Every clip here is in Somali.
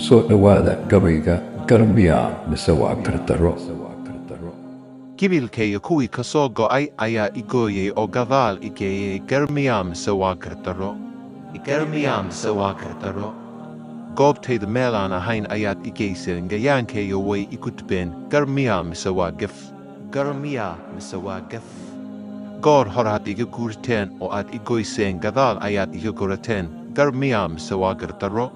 kusoo dhawaada gabayga garmiya mise waa kardaro. Gibilkayga kuwii ka soo go'ay ayaa i gooyay oo gadaal i geeyay garmiya mise waa kardaro. Garmiya mise waa kardaro. Goobtayda meel aan ahayn ayaad i geyseen, gayaankayga way i gudbeen, garmiya mise waa gaf. Garmiya mise waa gaf. Goor horaad iga guurteen oo aad i goyseen, gadaal ayaad iga gorateen, garmiya mise waa kardaro.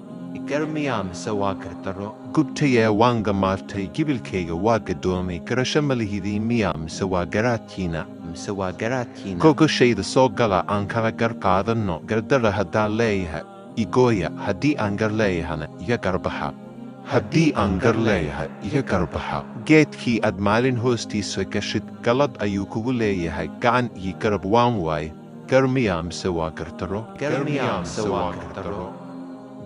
Garmiya mise waa kardaro. Gubtayee waan gamaartay, gibilkayga waa gadoomay, garasho malihidii miya mise waa garaadkiina. Gogashayda soo gala aan kala gar qaadanno, gardara haddaan leeyahay igooya, haddii aan gar leeyahana iga garbaxa. Haddii aan gar leeyahay iga garbaxa. Geedkii aad maalin hoostiisa gashid, galad ayuu kugu leeyahay, gacan iyo garab waan waaye, garmiya mise waa kardaro. Garmiya mise waa kardaro.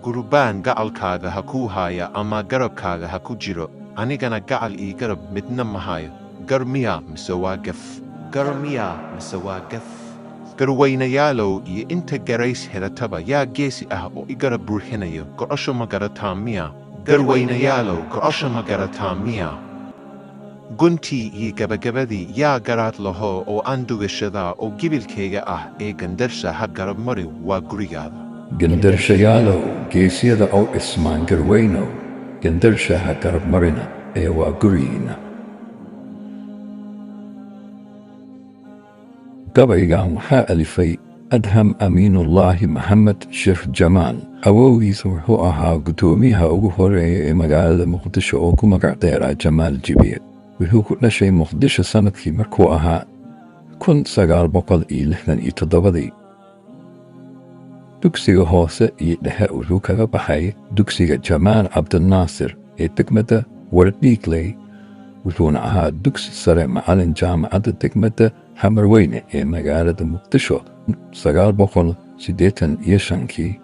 Gurbaan gacalkaaga ha kuu haaya ama garabkaaga ha ku jiro, anigana gacal ii garab midna ma hayo, garmiya mise waa gaf. Garmiya mise waa gaf. Garweynayaalow iyo inta garays helataba yaa geesi ah oo i garab buuxinayo, go'osho ma garataa miya. Garweynayaalow go'osho ma garataa miya. Guntii iyo gabagabadii yaa garaad laho oo aan dugashadaa oo gibilkayga ah ee Gendershe ha garab mari waa gurigaada. Gendershayaalow geesyada oo ismaan garweynow, Gendershe ha garab marina ee waa gurigiina. Gabaygaan waxaa alifay Adham Aminullah Sheekh Jamal. Awowgiisa wuxuu ahaa guddoomiyaha ugu horeeya ee magaalada Muqdisho oo ku magac dheeraa Jamal Jabiye. Wuxuu ku dhashay Muqdisho sanadkii markuu ahaa 1967. Dugsiga hoose iyo dhexe wuxuu kaga baxay dugsiga Jamal Abdulnaasir ee degmada Wardhiigley, wuxuuna ahaa dugsi sare macallin jaamacadda degmada Hamarweyne ee magaalada Muqdisho 1985.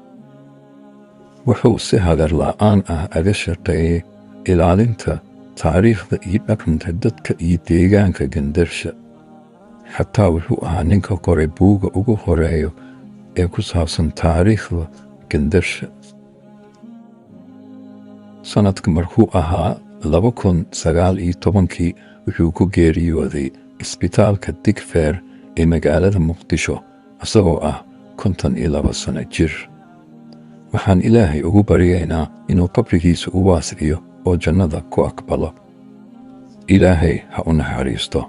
Wuxuu si hagar la'aan ah aga shaqeeyay ilaalinta taariikhda iyo dhaqanka dadka iyo deegaanka Gendershe. Xataa wuxuu ahaa ninka qoray buugga ugu horeeyo ee ku saabsan taariikhda Gendershe. Sanadka markuu ahaa 2019 wuxuu ku geeriyooday isbitaalka Digfaar ee magaalada Muqdisho isagoo ah 52 sano jir. Waxaan Ilaahay ugu baryaynaa inuu qabrigiisa u waasiciyo oo jannada ku aqbalo. Ilaahay ha u naxariisto.